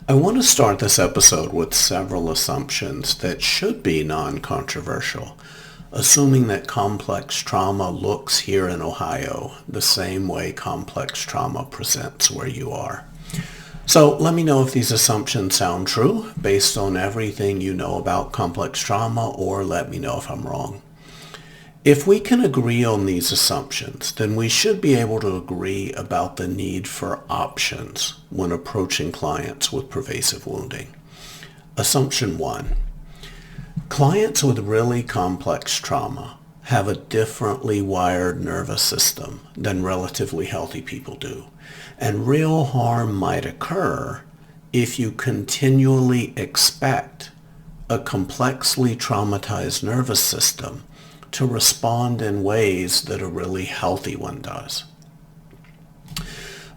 I want to start this episode with several assumptions that should be non-controversial, assuming that complex trauma looks here in Ohio the same way complex trauma presents where you are. So let me know if these assumptions sound true based on everything you know about complex trauma, or let me know if I'm wrong. If we can agree on these assumptions, then we should be able to agree about the need for options when approaching clients with pervasive wounding. Assumption 1. Clients with really complex trauma have a differently wired nervous system than relatively healthy people do, and real harm might occur if you continually expect a complexly traumatized nervous system to respond in ways that a really healthy one does.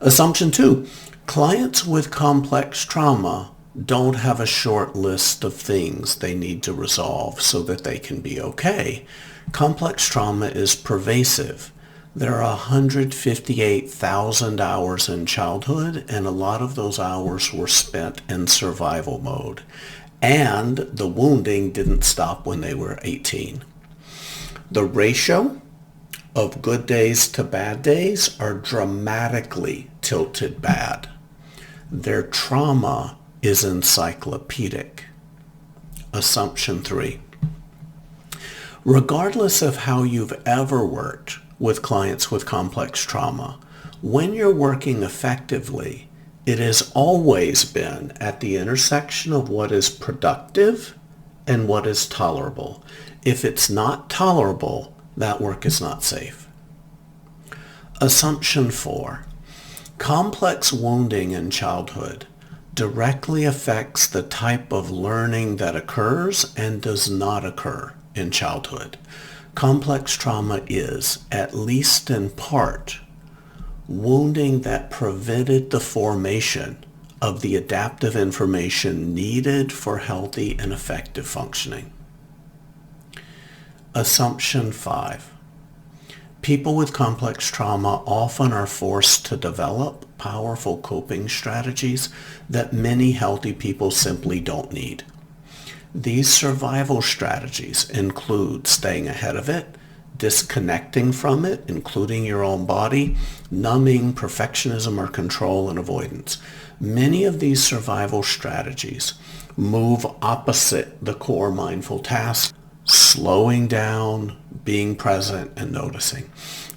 Assumption 2, clients with complex trauma don't have a short list of things they need to resolve so that they can be okay. Complex trauma is pervasive. There are 158,000 hours in childhood, and a lot of those hours were spent in survival mode. And the wounding didn't stop when they were 18. The ratio of good days to bad days are dramatically tilted bad. Their trauma is encyclopedic. Assumption 3. Regardless of how you've ever worked with clients with complex trauma, when you're working effectively, it has always been at the intersection of what is productive and what is tolerable. If it's not tolerable, that work is not safe. Assumption 4. Complex wounding in childhood directly affects the type of learning that occurs and does not occur in childhood. Complex trauma is, at least in part, wounding that prevented the formation of the adaptive information needed for healthy and effective functioning. Assumption 5. People with complex trauma often are forced to develop powerful coping strategies that many healthy people simply don't need. These survival strategies include staying ahead of it, disconnecting from it, including your own body, numbing, perfectionism or control, and avoidance. Many of these survival strategies move opposite the core mindful task: slowing down, being present, and noticing.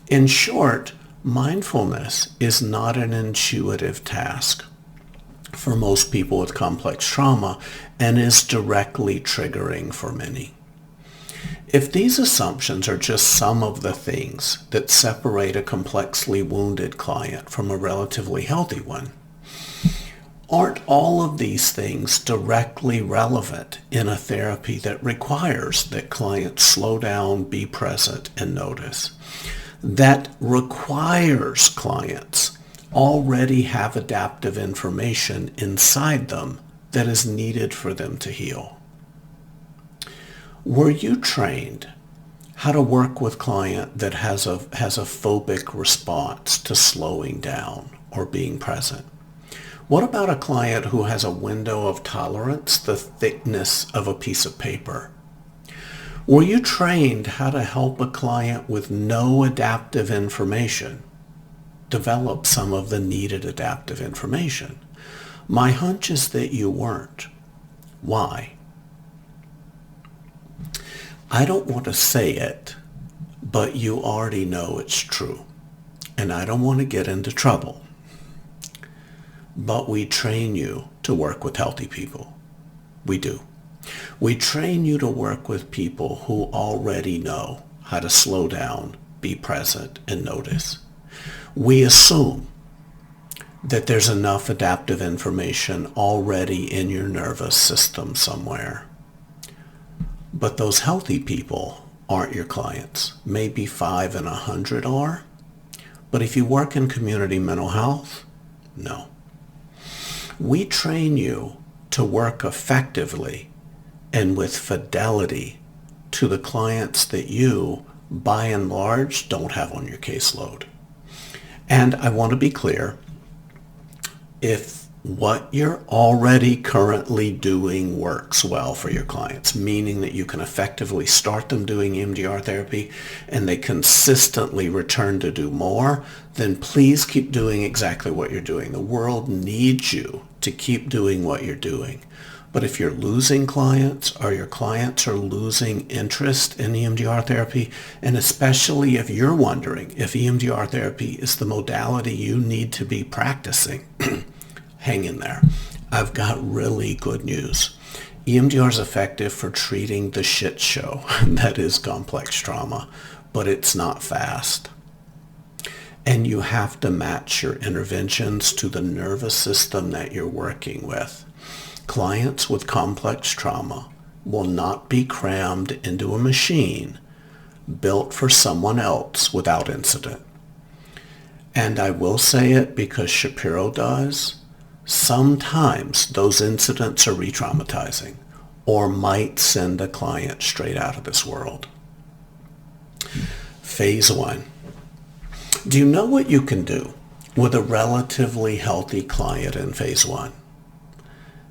In short, mindfulness is not an intuitive task for most people with complex trauma and is directly triggering for many. If these assumptions are just some of the things that separate a complexly wounded client from a relatively healthy one, aren't all of these things directly relevant in a therapy that requires that clients slow down, be present, and notice? That requires clients already have adaptive information inside them that is needed for them to heal. Were you trained how to work with a client that has a phobic response to slowing down or being present? What about a client who has a window of tolerance the thickness of a piece of paper? Were you trained how to help a client with no adaptive information develop some of the needed adaptive information? My hunch is that you weren't. Why? I don't want to say it, but you already know it's true, and I don't want to get into trouble. But we train you to work with healthy people. We do. We train you to work with people who already know how to slow down, be present, and notice. We assume that there's enough adaptive information already in your nervous system somewhere. But those healthy people aren't your clients. Maybe 5 in 100 are. But if you work in community mental health, no. We train you to work effectively and with fidelity to the clients that you, by and large, don't have on your caseload. And I want to be clear, if What you're already currently doing works well for your clients, meaning that you can effectively start them doing EMDR therapy and they consistently return to do more, then please keep doing exactly what you're doing. The world needs you to keep doing what you're doing. But if you're losing clients or your clients are losing interest in EMDR therapy, and especially if you're wondering if EMDR therapy is the modality you need to be practicing, hang in there. I've got really good news. EMDR is effective for treating the shit show that is complex trauma, but it's not fast. And you have to match your interventions to the nervous system that you're working with. Clients with complex trauma will not be crammed into a machine built for someone else without incident. And I will say it because Shapiro does. Sometimes those incidents are re-traumatizing or might send a client straight out of this world. Phase one. Do you know what you can do with a relatively healthy client in phase one?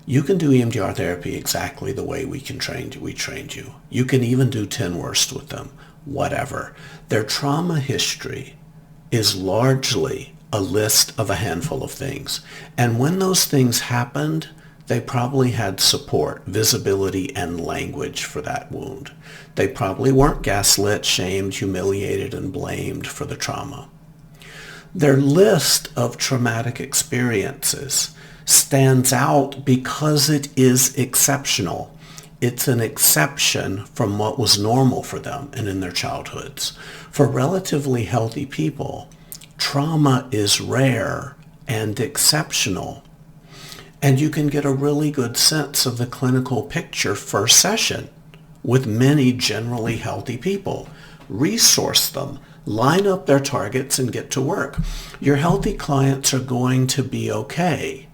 You can do EMDR therapy exactly the way we trained you. You can even do 10 worst with them, whatever. Their trauma history is largely a list of a handful of things. And when those things happened, they probably had support, visibility, and language for that wound. They probably weren't gaslit, shamed, humiliated, and blamed for the trauma. Their list of traumatic experiences stands out because it is exceptional. It's an exception from what was normal for them and in their childhoods. For relatively healthy people, trauma is rare and exceptional. And you can get a really good sense of the clinical picture first session with many generally healthy people. Resource them, line up their targets, and get to work. Your healthy clients are going to be okay.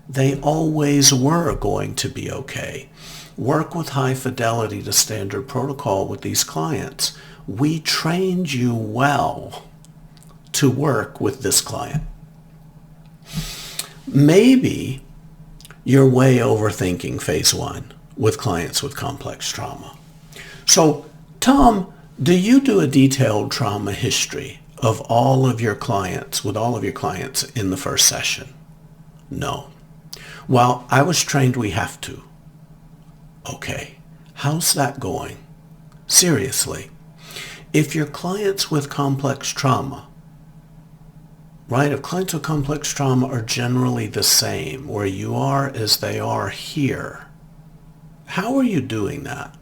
They always were going to be okay. Work with high fidelity to standard protocol with these clients. We trained you well to work with this client. Maybe you're way overthinking phase one with clients with complex trauma. So, Tom, do you do a detailed trauma history of all of your clients, with all of your clients in the first session? No. Well, I was trained we have to. Okay, how's that going? Seriously, if your clients with complex trauma, right, if clients with complex trauma are generally the same where you are as they are here, how are you doing that?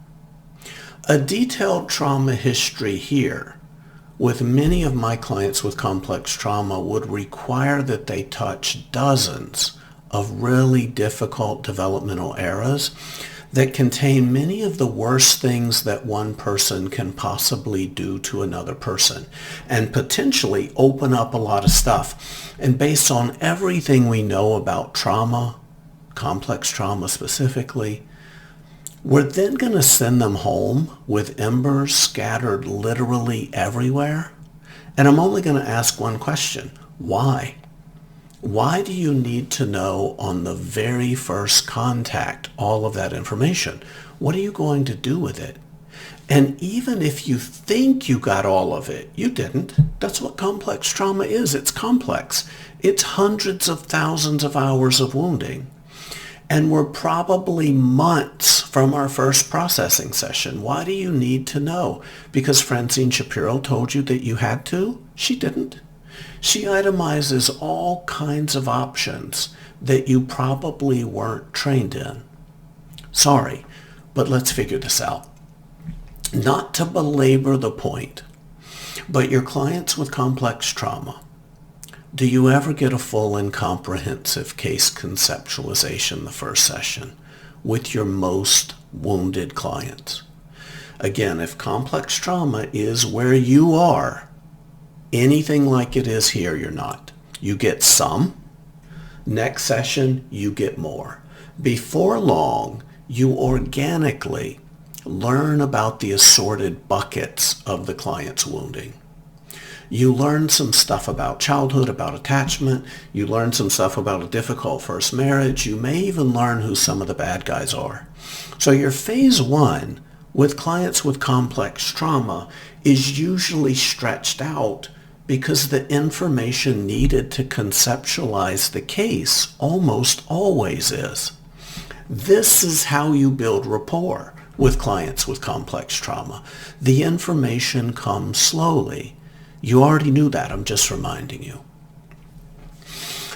A detailed trauma history here with many of my clients with complex trauma would require that they touch dozens of really difficult developmental eras that contain many of the worst things that one person can possibly do to another person and potentially open up a lot of stuff. And based on everything we know about trauma, complex trauma specifically, we're then going to send them home with embers scattered literally everywhere. And I'm only going to ask one question. Why? Why do you need to know on the very first contact all of that information? What are you going to do with it? And even if you think you got all of it, you didn't. That's what complex trauma is. It's complex. It's hundreds of thousands of hours of wounding. And we're probably months from our first processing session. Why do you need to know? Because Francine Shapiro told you that you had to? She didn't. She itemizes all kinds of options that you probably weren't trained in. Sorry, but let's figure this out. Not to belabor the point, but your clients with complex trauma, do you ever get a full and comprehensive case conceptualization the first session with your most wounded clients? Again, if complex trauma is where you are, anything like it is here, you're not. You get some. Next session, you get more. Before long, you organically learn about the assorted buckets of the client's wounding. You learn some stuff about childhood, about attachment. You learn some stuff about a difficult first marriage. You may even learn who some of the bad guys are. So your phase one with clients with complex trauma is usually stretched out because the information needed to conceptualize the case almost always is. This is how you build rapport with clients with complex trauma. The information comes slowly. You already knew that. I'm just reminding you.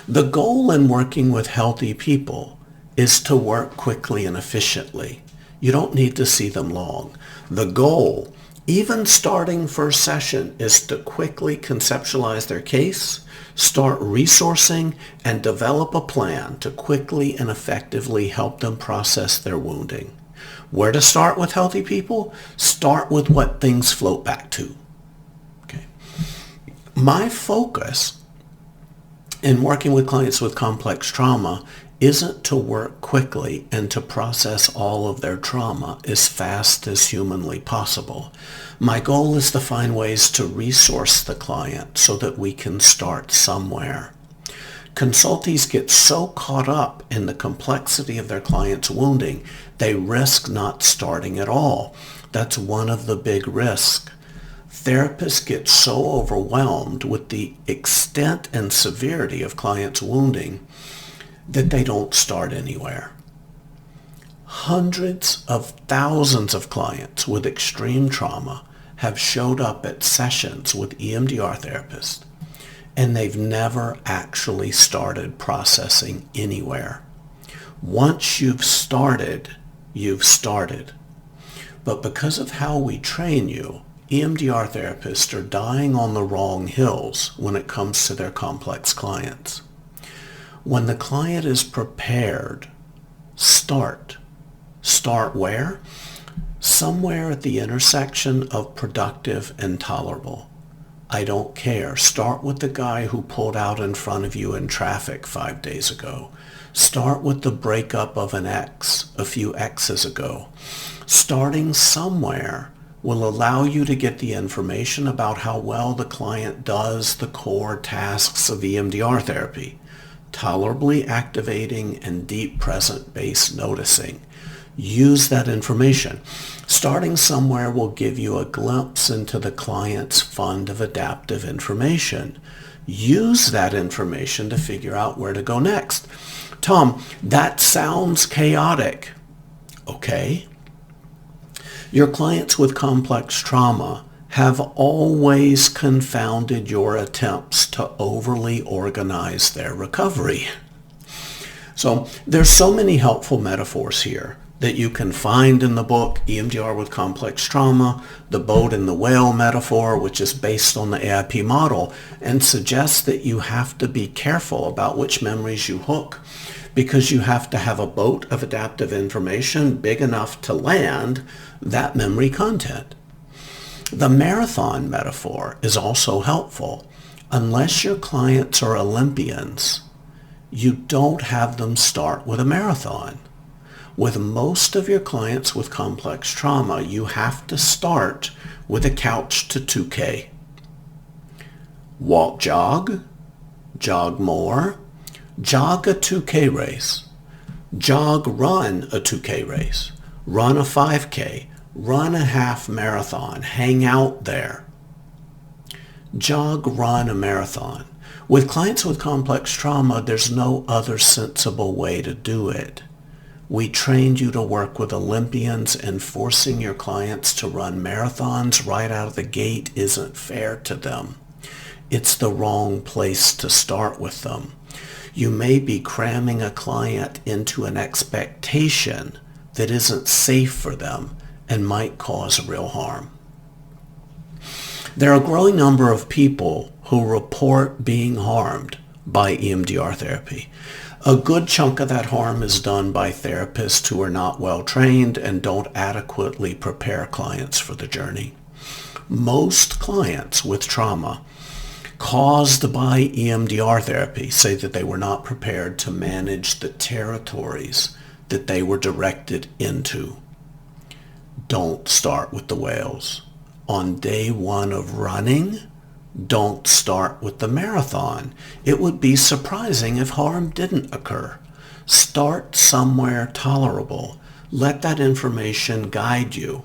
The goal in working with healthy people is to work quickly and efficiently. You don't need to see them long. The goal, even starting first session, is to quickly conceptualize their case, start resourcing, and develop a plan to quickly and effectively help them process their wounding. Where to start with healthy people? Start with what things float back to. Okay. My focus in working with clients with complex trauma isn't to work quickly and to process all of their trauma as fast as humanly possible. My goal is to find ways to resource the client so that we can start somewhere. Consultees get so caught up in the complexity of their client's wounding, they risk not starting at all. That's one of the big risks. Therapists get so overwhelmed with the extent and severity of clients' wounding that they don't start anywhere. Hundreds of thousands of clients with extreme trauma have showed up at sessions with EMDR therapists, and they've never actually started processing anywhere. Once you've started, you've started. But because of how we train you, EMDR therapists are dying on the wrong hills when it comes to their complex clients. When the client is prepared, start. Start where? Somewhere at the intersection of productive and tolerable. I don't care. Start with the guy who pulled out in front of you in traffic 5 days ago. Start with the breakup of an ex a few exes ago. Starting somewhere will allow you to get the information about how well the client does the core tasks of EMDR therapy. Tolerably activating and deep present-based noticing. Use that information. Starting somewhere will give you a glimpse into the client's fund of adaptive information. Use that information to figure out where to go next. Tom, that sounds chaotic. Okay. Your clients with complex trauma have always confounded your attempts to overly organize their recovery. So there's so many helpful metaphors here that you can find in the book, EMDR with Complex Trauma, the boat and the whale metaphor, which is based on the AIP model, and suggests that you have to be careful about which memories you hook, because you have to have a boat of adaptive information big enough to land that memory content. The marathon metaphor is also helpful. Unless your clients are Olympians, you don't have them start with a marathon. With most of your clients with complex trauma, you have to start with a couch to 2K. Walk, jog more, jog a 2K race, jog, run a 2K race, run a 5K, run a half marathon, hang out there. Jog, run a marathon. With clients with complex trauma, there's no other sensible way to do it. We trained you to work with Olympians, and forcing your clients to run marathons right out of the gate isn't fair to them. It's the wrong place to start with them. You may be cramming a client into an expectation that isn't safe for them and might cause real harm. There are a growing number of people who report being harmed by EMDR therapy. A good chunk of that harm is done by therapists who are not well trained and don't adequately prepare clients for the journey. Most clients with trauma caused by EMDR therapy say that they were not prepared to manage the territories that they were directed into. Don't start with the whales. On day one of running, Don't start with the marathon. It would be surprising if harm didn't occur. Start somewhere tolerable. Let that information guide you.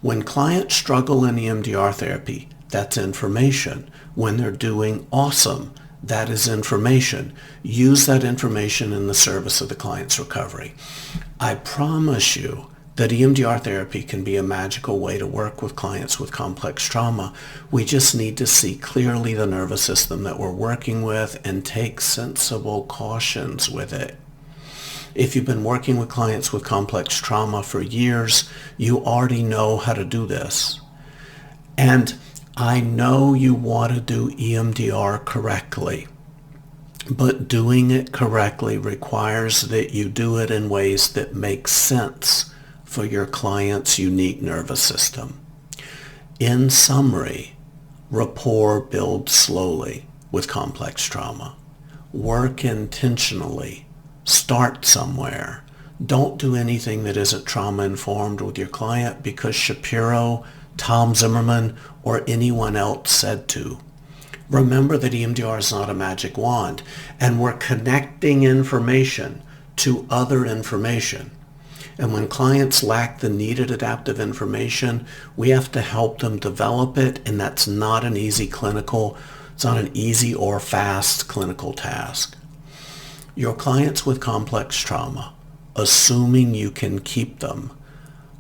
When clients struggle in EMDR therapy, that's information. When they're doing awesome, that is information. Use that information in the service of the client's recovery. I promise you that EMDR therapy can be a magical way to work with clients with complex trauma. We just need to see clearly the nervous system that we're working with and take sensible cautions with it. If you've been working with clients with complex trauma for years, you already know how to do this. And I know you want to do EMDR correctly, but doing it correctly requires that you do it in ways that make sense for your client's unique nervous system. In summary, rapport builds slowly with complex trauma. Work intentionally. Start somewhere. Don't do anything that isn't trauma-informed with your client because Shapiro, Tom Zimmerman, or anyone else said to. Remember that EMDR is not a magic wand, and we're connecting information to other information. And when clients lack the needed adaptive information, we have to help them develop it, and that's not an easy it's not an easy or fast clinical task. Your clients with complex trauma, assuming you can keep them,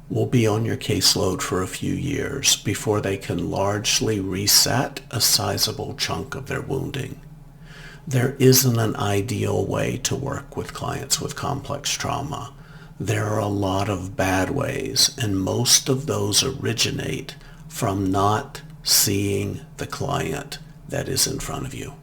will be on your caseload for a few years before they can largely reset a sizable chunk of their wounding. There isn't an ideal way to work with clients with complex trauma. There are a lot of bad ways, and most of those originate from not seeing the client that is in front of you.